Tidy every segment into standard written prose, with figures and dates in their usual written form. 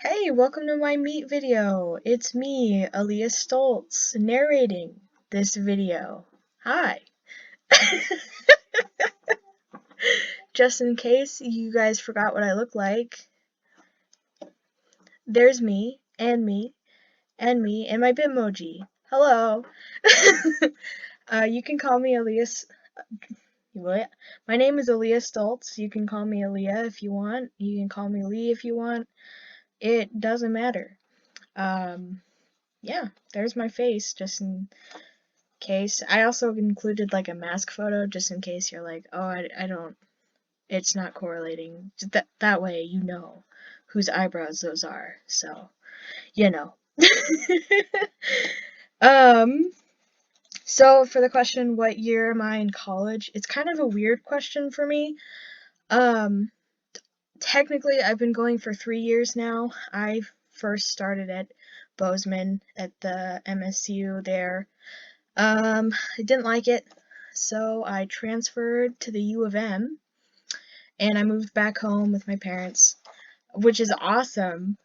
Hey, welcome to my meet video. It's me, Aaliyah Stoltz, narrating this video. Hi. Just in case you guys forgot what I look like, there's me, and me, and me, and my Bitmoji. Hello. You can call me Aaliyah. What? My name is Aaliyah Stoltz. You can call me Aaliyah if you want. You can call me Lee if you want. It doesn't matter. Yeah, there's my face, just in case. I also included like a mask photo just in case you're like, oh, I don't, it's not correlating. That way you know whose eyebrows those are. So, you know. um, so for the question, what year am I in college? It's kind of a weird question for me. Um, Technically, I've been going for 3 years now. I first started at Bozeman at the MSU there. I didn't like it, so I transferred to the U of M and I moved back home with my parents, which is awesome.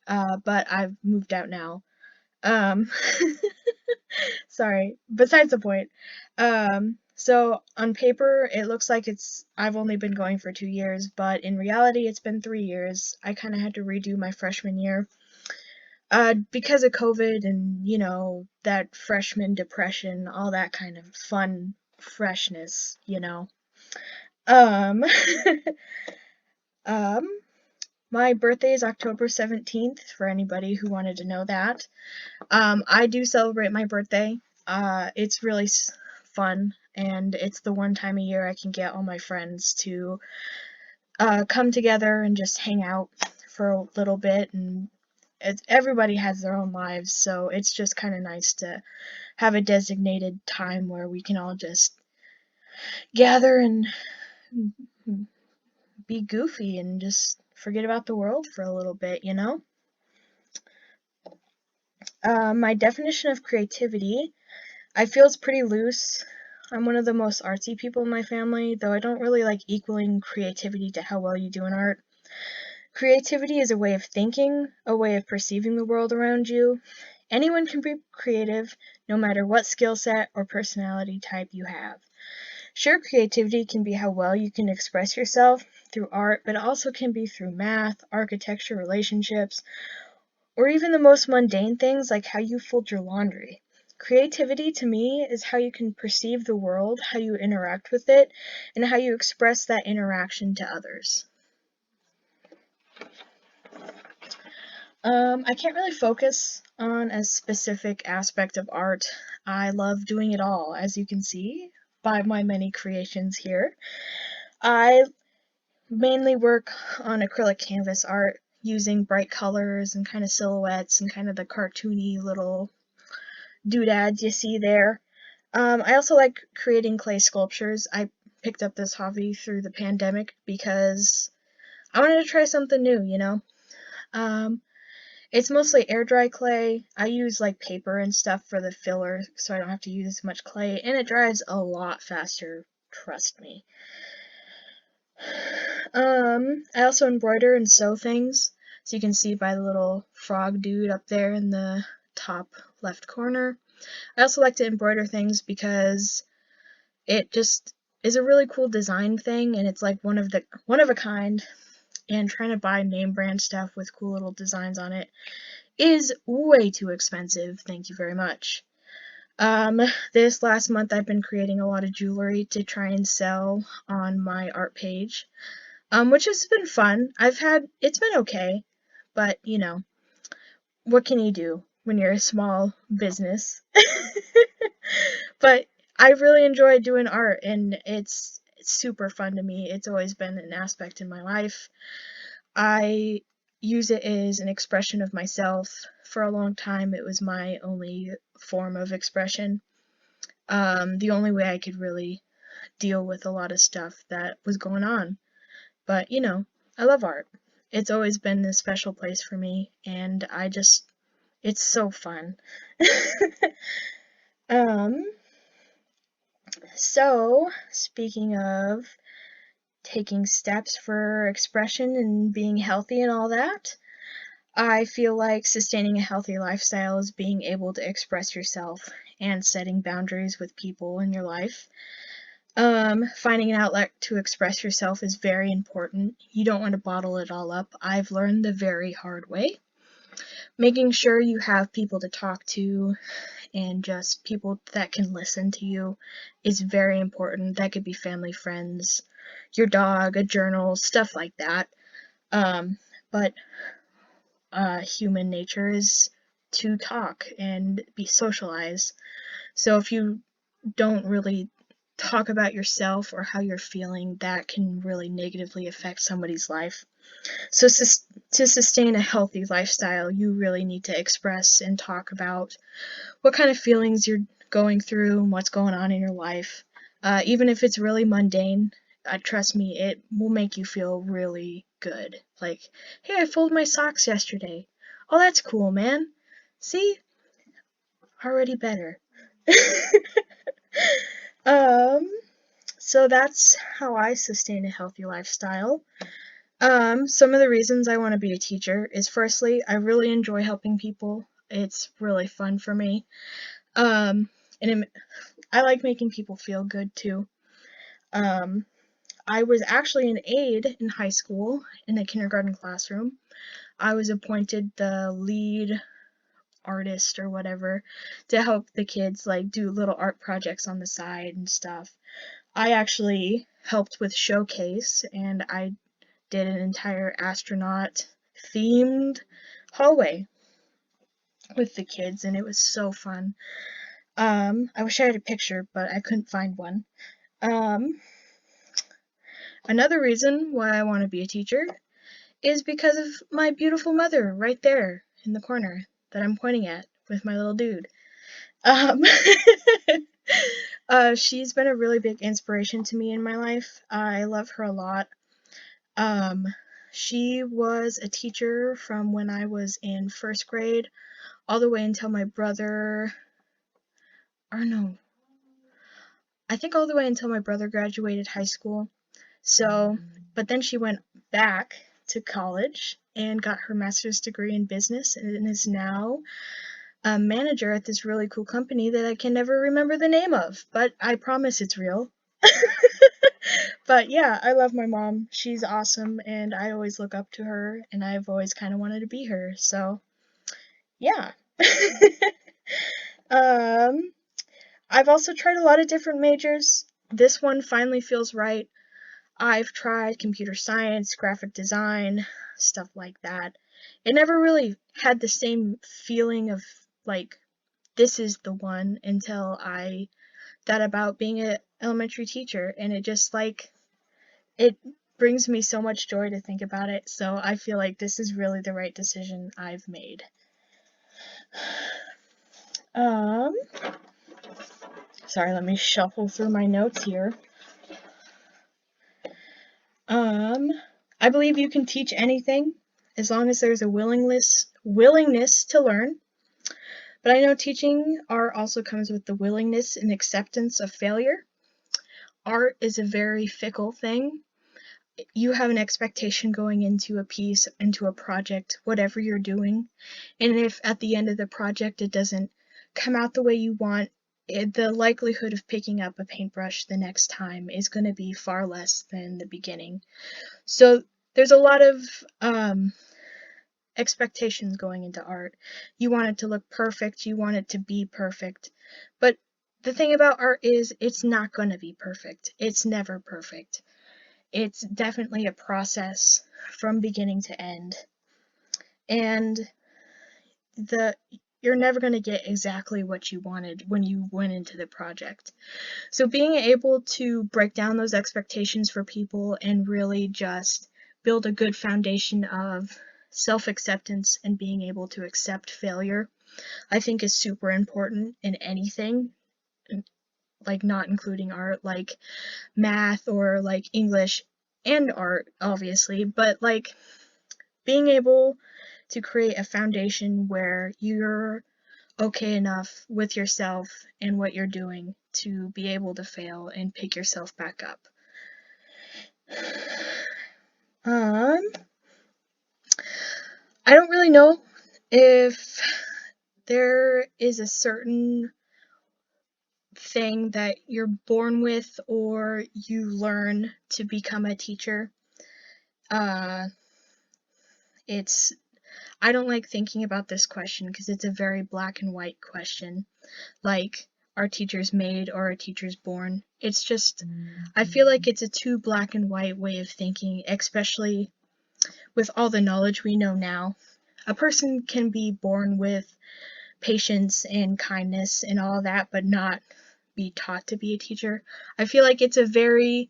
But I've moved out now. Um, Sorry. Besides the point. So on paper, it looks like I've only been going for 2 years, but in reality, it's been 3 years. I kind of had to redo my freshman year. Because of COVID and, that freshman depression, all that kind of fun freshness. Um, um, my birthday is October 17th, for anybody who wanted to know that. I do celebrate my birthday. It's really fun, and it's the one time a year I can get all my friends to come together and just hang out for a little bit, and everybody has their own lives, so it's just kind of nice to have a designated time where we can all just gather and be goofy and just forget about the world for a little bit. My definition of creativity, I feel it's pretty loose. I'm one of the most artsy people in my family, though I don't really like equaling creativity to how well you do in art. Creativity is a way of thinking, a way of perceiving the world around you. Anyone can be creative, no matter what skill set or personality type you have. Sure, creativity can be how well you can express yourself through art, but it also can be through math, architecture, relationships, or even the most mundane things like how you fold your laundry. Creativity to me is how you can perceive the world, how you interact with it, and how you express that interaction to others. I can't really focus on a specific aspect of art. I love doing it all, as you can see by my many creations here. I mainly work on acrylic canvas art using bright colors and kind of silhouettes and kind of the cartoony little doodads you see there. I also like creating clay sculptures. I picked up this hobby through the pandemic because I wanted to try something new. Um, It's mostly air dry clay. I use like paper and stuff for the filler so I don't have to use as much clay, and it dries a lot faster, trust me. I also embroider and sew things, so you can see by the little frog dude up there in the top left corner. I also like to embroider things because it just is a really cool design thing, and it's like one of a kind, and trying to buy name brand stuff with cool little designs on it is way too expensive. Thank you very much. This last month I've been creating a lot of jewelry to try and sell on my art page, which has been fun. It's been okay, but what can you do when you're a small business? But I really enjoy doing art, and it's super fun to me. It's always been an aspect in my life. I use it as an expression of myself. For a long time, it was my only form of expression. The only way I could really deal with a lot of stuff that was going on. But, I love art. It's always been a special place for me, and it's so fun. um, so, speaking of taking steps for expression and being healthy and all that, I feel like sustaining a healthy lifestyle is being able to express yourself and setting boundaries with people in your life. Finding an outlet to express yourself is very important. You don't want to bottle it all up. I've learned the very hard way. Making sure you have people to talk to and just people that can listen to you is very important. That could be family, friends, your dog, a journal, stuff like that. But human nature is to talk and be socialized. So if you don't really talk about yourself or how you're feeling, that can really negatively affect somebody's life. So to sustain a healthy lifestyle, you really need to express and talk about what kind of feelings you're going through and what's going on in your life. Even if it's really mundane, trust me, it will make you feel really good. Like, hey, I folded my socks yesterday. Oh, that's cool, man. See? Already better. um, so that's how I sustain a healthy lifestyle. Some of the reasons I want to be a teacher is firstly, I really enjoy helping people. It's really fun for me. And I like making people feel good too. I was actually an aide in high school in a kindergarten classroom. I was appointed the lead artist or whatever to help the kids like do little art projects on the side and stuff. I actually helped with showcase and I did an entire astronaut themed hallway with the kids and it was so fun. I wish I had a picture, but I couldn't find one. Another reason why I want to be a teacher is because of my beautiful mother right there in the corner that I'm pointing at with my little dude. Um, she's been a really big inspiration to me in my life. I love her a lot. She was a teacher from when I was in first grade all the way until my brother, or no, I think all the way until my brother graduated high school. So, but then she went back to college and got her master's degree in business and is now a manager at this really cool company that I can never remember the name of, but I promise it's real. But yeah, I love my mom. She's awesome and I always look up to her and I've always kind of wanted to be her. So, yeah. um I've also tried a lot of different majors. This one finally feels right. I've tried computer science, graphic design, stuff like that. It never really had the same feeling of like this is the one until I thought about being an elementary teacher and it just like it brings me so much joy to think about it. So I feel like this is really the right decision I've made. Um Sorry, let me shuffle through my notes here. I believe you can teach anything as long as there's a willingness to learn. But I know teaching art also comes with the willingness and acceptance of failure. Art is a very fickle thing. You have an expectation going into a piece, into a project, whatever you're doing. And if at the end of the project it doesn't come out the way you want, the likelihood of picking up a paintbrush the next time is going to be far less than the beginning. So there's a lot of expectations going into art. You want it to look perfect, you want it to be perfect. But the thing about art is it's not going to be perfect. It's never perfect. It's definitely a process from beginning to end. And you're never going to get exactly what you wanted when you went into the project. So being able to break down those expectations for people and really just build a good foundation of self-acceptance and being able to accept failure, I think is super important in anything, like not including art, like math or like English and art, obviously, but like being able to create a foundation where you're okay enough with yourself and what you're doing to be able to fail and pick yourself back up. I I don't really know if there is a certain thing that you're born with or you learn to become a teacher. Uh, it's I don't like thinking about this question because it's a very black and white question. Like, are teachers made or are teachers born? It's just, I feel like it's a too black and white way of thinking, especially with all the knowledge we know now. A person can be born with patience and kindness and all that, but not be taught to be a teacher. I feel like it's a very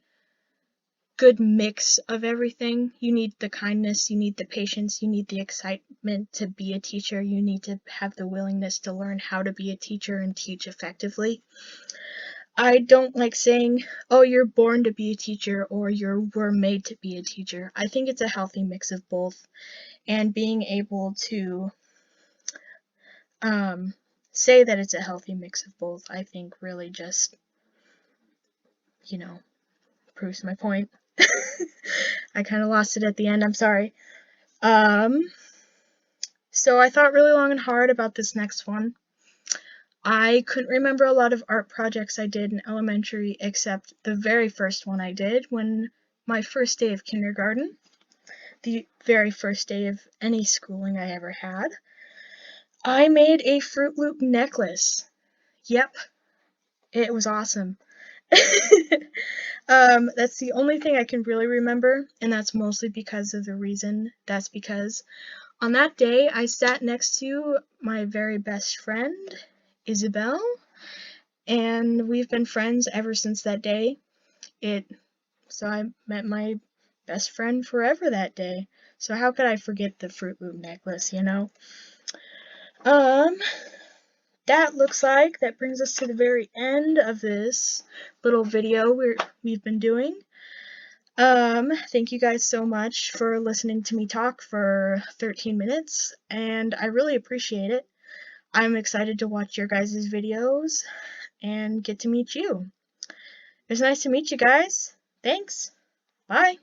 good mix of everything. You need the kindness, you need the patience, you need the excitement to be a teacher, you need to have the willingness to learn how to be a teacher and teach effectively. I don't like saying, oh, you're born to be a teacher or you were made to be a teacher. I think it's a healthy mix of both, and being able to say that it's a healthy mix of both, I think really just, proves my point. I kind of lost it at the end, I'm sorry. So I thought really long and hard about this next one. I couldn't remember a lot of art projects I did in elementary except the very first one I did when my first day of kindergarten, the very first day of any schooling I ever had. I made a Fruit Loop necklace. Yep, it was awesome. That's the only thing I can really remember, and that's mostly because of the reason. That's because on that day, I sat next to my very best friend, Isabel, and we've been friends ever since that day. So I met my best friend forever that day. So how could I forget the Fruit Loop necklace, That looks like that brings us to the very end of this little video we've been doing. Thank you guys so much for listening to me talk for 13 minutes, and I really appreciate it. I'm excited to watch your guys' videos and get to meet you. It was nice to meet you guys. Thanks. Bye.